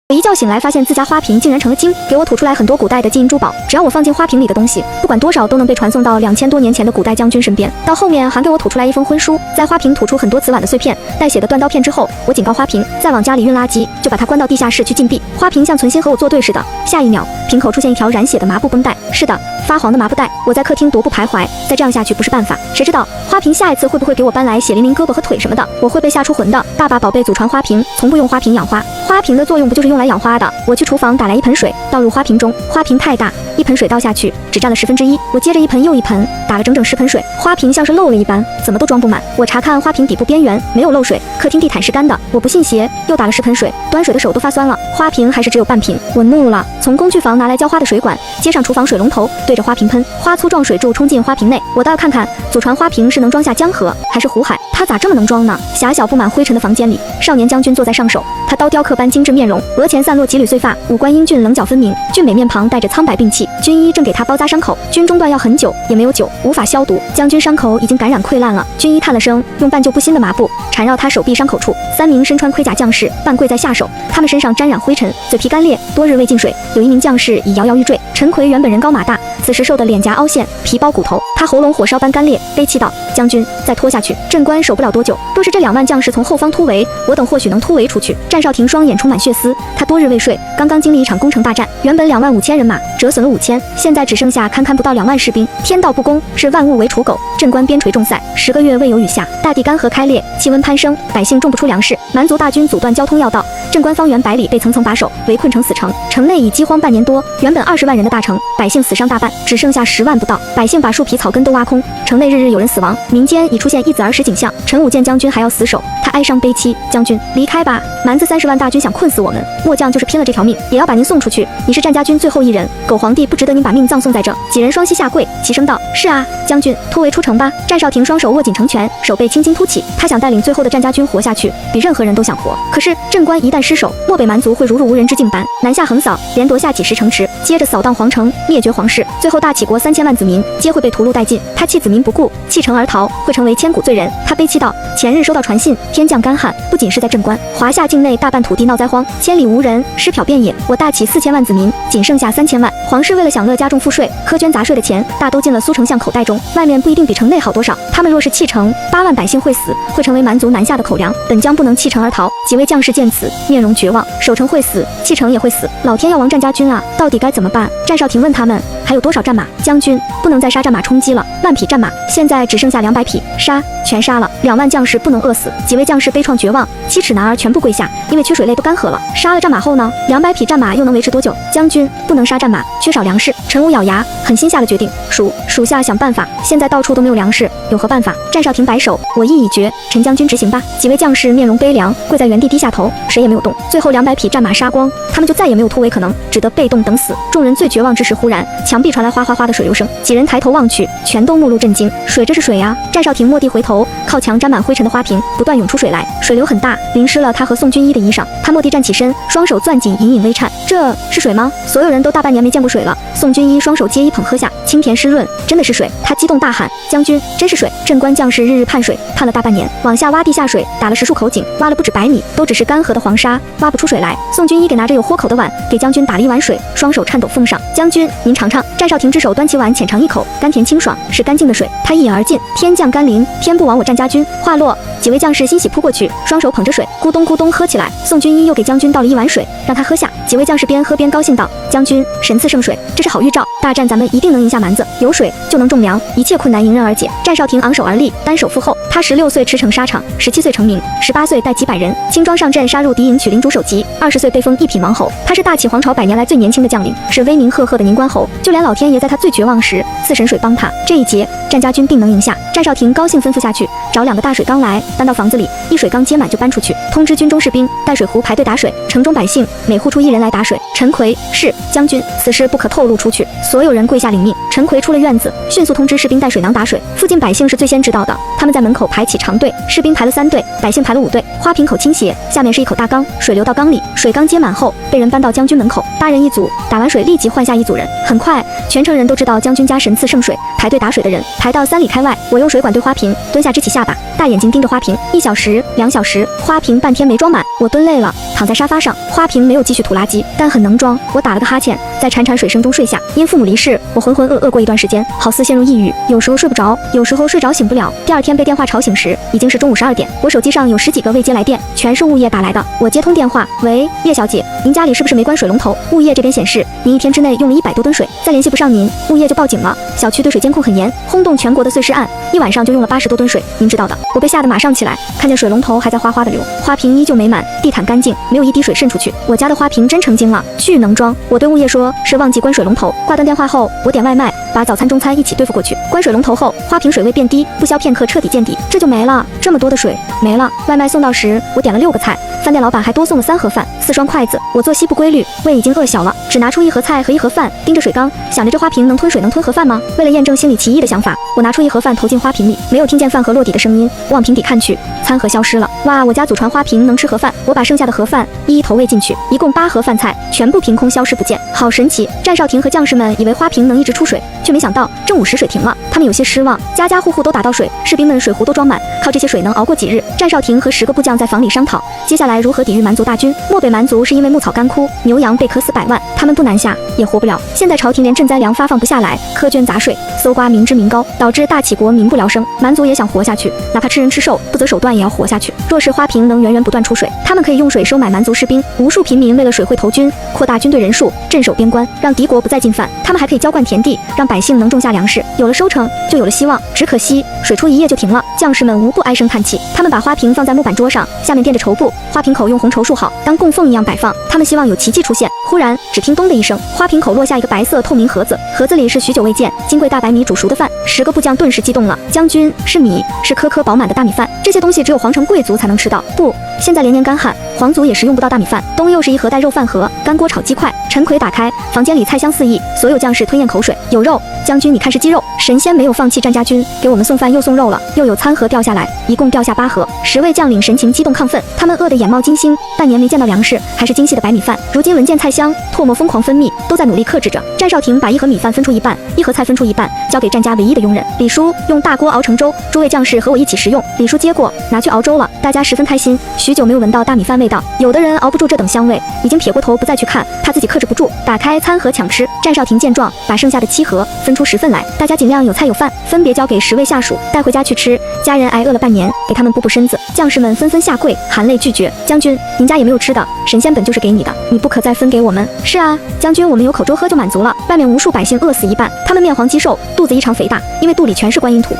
我一觉醒来，发现自家花瓶竟然成了精，给我吐出来很多古代的金银珠宝。只要我放进花瓶里的东西，不管多少都能被传送到2000多年前的古代将军身边。到后面还给我吐出来一封婚书，在花瓶吐出很多瓷碗的碎片、带血的断刀片之后，我警告花瓶再往家里运垃圾，就把它关到地下室去禁闭。花瓶像存心和我作对似的，下一秒瓶口出现一条染血的麻布绷带，是的，发黄的麻布带。我在客厅踱步徘徊，再这样下去不是办法。谁知道花瓶下一次会不会给我搬来血淋淋胳膊和腿什么的？我会被吓出魂的。大把宝贝祖传花瓶，从不用花瓶养花。花瓶的作用不就是用来养花的？我去厨房打来一盆水，倒入花瓶中。花瓶太大，一盆水倒下去只占了1/10。我接着一盆又一盆，打了整整10盆水。花瓶像是漏了一般，怎么都装不满。我查看花瓶底部边缘，没有漏水，客厅地毯是干的。我不信邪，又打了10盆水，端水的手都发酸了。花瓶还是只有半瓶。我怒了，从工具房拿来浇花的水管，接上厨房水龙头，对着花瓶喷，花粗壮水柱冲进花瓶内。我倒要看看祖传花瓶是能装下江河还是湖海，它咋这么能装呢？狭小布满灰尘的房间里，少年将军坐在上首，他刀雕刻般精致面容，额前散落几缕碎发，五官英俊，棱角分明，俊美面庞带着苍白病气。军医正给他包扎伤口，军中断药很久，也没有酒，无法消毒。将军伤口已经感染溃烂了。军医叹了声，用半旧不新的麻布缠绕他手臂伤口处。3名身穿盔甲将士半跪在下手，他们身上沾染灰尘，嘴皮干裂，多日未进水。有一名将士已摇摇欲坠。陈奎原本人高马大，此时瘦得脸颊凹陷，皮包骨头，他喉咙火烧般干裂，悲泣道：“将军，再拖下去，镇关守不了多久。若是这2万将士从后方突围，我等或许能突围出去。”战少廷双眼充满血丝，他多日未睡，刚刚经历一场攻城大战，原本25000人马折损了5000，现在只剩下堪堪不到2万士兵。天道不公，是万物为刍狗。镇关边陲重塞，10个月未有雨下，大地干涸开裂，气温攀升，百姓种不出粮食。蛮族大军阻断交通要道，镇关方圆百里被层层把守，围困成死城。城内已饥荒半年多，原本20万人的大城，百姓死伤大半，只剩下10万不到。百姓把树皮草根都挖空，城内日日有人死亡，民间已出现一子而食景象。陈武见将军还要死守，他哀伤悲戚：“将军，离开吧！蛮子30万大军想困死我们，末将就是拼了这条命，也要把您送出去。你是战家军最后一人，狗皇帝不值得您把命葬送在这。”几人双膝下跪，齐声道：“是啊，将军，突围出城吧！”战少廷双手握紧成拳，手背青筋凸起，他想带领最后的战家军活下去，比任何人都想活。可是镇关一旦失守，漠北蛮族会如入无人之境般南下横扫，连夺下几10城池，接着扫荡皇城，灭绝皇室，最后大齐国3000万子民皆会被屠戮殆尽。他弃子民不顾，弃城而逃，会成为千古罪人。他悲泣道：“前日收到传信，天降干旱，不仅是在镇关，华夏境内大半土地闹灾荒，千里无人，尸漂遍野。我大齐4000万子民，仅剩下3000万。皇室为了享乐加重赋税，苛捐杂税的钱大都进了苏丞相口袋中，外面不一定比城内好多少。他们若是弃城，8万百姓会死，会成为蛮族南下的口粮。本将不能弃城而逃。”几位将士见此，面容绝望。守城会死，弃城也会死，老天要亡战家军啊！到底该怎么办？战少廷问他们还有多少战马。将军，不能再杀战马充饥了，万匹战马现在只剩下200匹，杀，全杀了。2万将士不能饿死。几位将士悲怆绝望，7尺男儿全部跪下，因为缺水泪都干涸了。杀了战马后呢？200匹战马又能维持多久？将军，不能杀战马，缺少粮食。陈武咬牙，狠心下了决定，属下想办法。现在到处都没有粮食，有何办法？战少廷摆手，我意已决，陈将军执行吧。几位将士面容悲凉，跪在原地低下头，谁也没有动。最后200匹战马杀光，他们就再也没有突围可能，只得被动等死。众人最绝望之时，忽然墙壁传来哗哗哗的水流声，几人抬头望去，全都目露震惊。水，这是水啊！战少廷蓦地回头，靠墙沾满灰尘的花瓶不断涌出水来，水流很大，淋湿了他和宋军医的衣裳。他蓦地站起身，双手攥紧，隐隐微颤。这是水吗？所有人都大半年没见过水了。宋军医双手接一捧喝下，清甜湿润，真的是水。他激动大喊：“将军，真是水！”镇关将士日日盼水，盼了大半年，往下挖地下水，打了10数口井，挖了不止100米，都只是干涸的黄沙，挖不出水来。宋军医给拿着有豁口的碗，给将军打了一碗水，双手颤抖奉上：“将军，您尝尝。”战少廷之手端起碗，浅尝一口，甘甜清爽，是干净的水。他一饮而尽，天降甘霖，天不亡我战家军。话落，几位将士欣喜扑过去，双手捧着水，咕咚咕咚喝起来。宋军医又给将军倒了一碗水，让他喝下。几位将士边喝边高兴道：“将军，神赐圣水，这是好预兆，大战咱们一定能赢下蛮子。有水就能种粮，一切困难迎刃而解。”战少廷昂首而立，单手负后。他16岁驰骋沙场，17岁成名，18岁带几百人轻装上阵，杀入敌营取领主首级，20岁被封一品王侯。他是大齐皇朝100年来最年轻的将领，是威名赫赫的宁关侯。就连老天爷在他最绝望时赐神水帮他，这一劫战家军定能赢下。战少廷高兴吩咐下去，找2个大水缸来，搬到房子里，一水缸接满就搬出去，通知军中士兵带水壶排队打水。城中百姓每户出1人来打水。陈奎：“是将军，此事不可透露出去。”所有人跪下领命。陈奎出了院子，迅速通知士兵带水囊打水。附近百姓是最先知道的，他们在门口排起长队，士兵排了3队，百姓排了5队。花瓶口倾斜，下面是一口大缸，水流到缸里，水缸接满后被人搬到将军门口，8人一组，打完水立即换下一组人。很快，全城人都知道将军家神赐圣水，排队打水的人排到3里开外。我用水管对花瓶，蹲下支起下巴，大眼睛盯着花瓶。1小时、2小时，花瓶半天没装满。我蹲累了，躺在沙发上。花瓶没有继续吐垃圾，但很能装。我打了个哈欠，在潺潺水声中睡下。因父母离世，我浑浑噩噩过一段时间，好似陷入抑郁，有时候睡不着，有时候睡着醒不了。第二天被电话吵醒时，已经是中午12点。我手机上有10几个未接来电，全是物业打来的。我接通电话，喂，叶小姐，您家里是不是没关水龙头？物业这边显示您一天之内用了100多吨水，再联系不上您，物业就报警了。小区对水监控很严，轰动全国的碎尸案，一晚上就用了80多吨水，您知道的。我被吓得马上起来，看见水龙头还在哗哗的流，花瓶依旧美满，地毯干净，没有一滴水渗出去。我家的花瓶真成精了，巨能装。我对物业说是忘记关水龙头。挂断电话后，我点外卖，把早餐中餐一起对付过去。关水龙头后，花瓶水位变低，不消片刻彻底见底，这就没了。这么多的水没了。外卖送到时，我点了6个菜，饭店老板还多送了3盒饭、4双筷子。我作息不规律，胃已经饿小了，只拿出1盒菜和1盒饭，盯着水缸，想着这花瓶能吞水能吞盒饭吗？为了验证心里奇异的想法，我拿出1盒饭投进花瓶里，没有听见饭盒落底的声音。往瓶底看去，餐盒消失了。哇，我家祖传花瓶能吃盒饭。我把剩下的盒饭一一投喂进去，一共8盒饭菜，全部凭空消失不见，好神奇！战少廷和将士们以为花瓶能一直出水，却没想到正午时水停了，他们有些失望。家家户户都打到水，士兵们水壶都装满，靠这些水能熬过几日。战少廷和10个部将在房里商讨，接下来如何抵御蛮族大军。漠北蛮族是因为牧草干枯，牛羊被渴死100万，他们不南下也活不了。现在朝廷连赈灾粮发放不下来，苛捐杂税，搜刮民脂民膏，导致大齐国民不聊生。蛮族也想活下去，哪怕吃人吃兽，不择手段也要活下去。若是花瓶能源源不断出水，他们可以用水收买蛮族士兵。无数平民为了水会投军，扩大军队人数，镇守边关，让敌国不再进犯。他们还可以浇灌田地，让百姓能种下粮食，有了收成，就有了希望。只可惜水出1夜就停了，将士们无不唉声叹气。他们把花瓶放在木板桌上，下面垫着绸布，花瓶口用红绸束好，当供奉一样摆放。他们希望有奇迹出现。忽然，只听咚的一声，花瓶口落下一个白色透明盒子，盒子里是许久未见金贵大白米煮熟的饭。10个部将顿时激动了，将军，是米，是颗颗饱满的大米饭，这些东西只有皇城贵族才能吃到。不，现在连年干旱，皇族也食用不到大米饭。东又是一盒带肉饭盒，干锅炒鸡块。陈奎打开，房间里菜香四溢，所有将士吞咽口水。有肉，将军你看是鸡肉。神仙没有放弃战家军，给我们送饭又送肉了。又有餐盒掉下来，一共掉下8盒。10位将领神情激动亢奋，他们饿得眼冒金星，半年没见到粮食，还是精细的白米饭。如今闻见菜香，唾沫疯狂分泌，都在努力克制着。战少廷把1盒米饭分出一半，1盒菜分出一半，交给战家唯一的佣人李叔，用大锅熬成粥。诸位将士和我一起食用。李叔接过，拿去熬粥了。大家十分开心，许久没有闻到大米饭味道，有的人熬不住这等香味，已经撇过头不再去看，怕自己克制不住，打开餐盒抢吃。战少廷见状，把剩下的7盒分出10份来，大家尽量有菜有饭，分别交给10位下属，带回家去吃。家人挨饿了半年，给他们补补身子。将士们纷纷下跪，含泪拒绝。将军，您家也没有吃的，神仙本就是给你的，你不可再分给我们。是啊，将军，我们有口粥喝就满足了。外面无数百姓饿死一半，他们面黄肌瘦，肚子异常肥大，因为肚里全是观音土。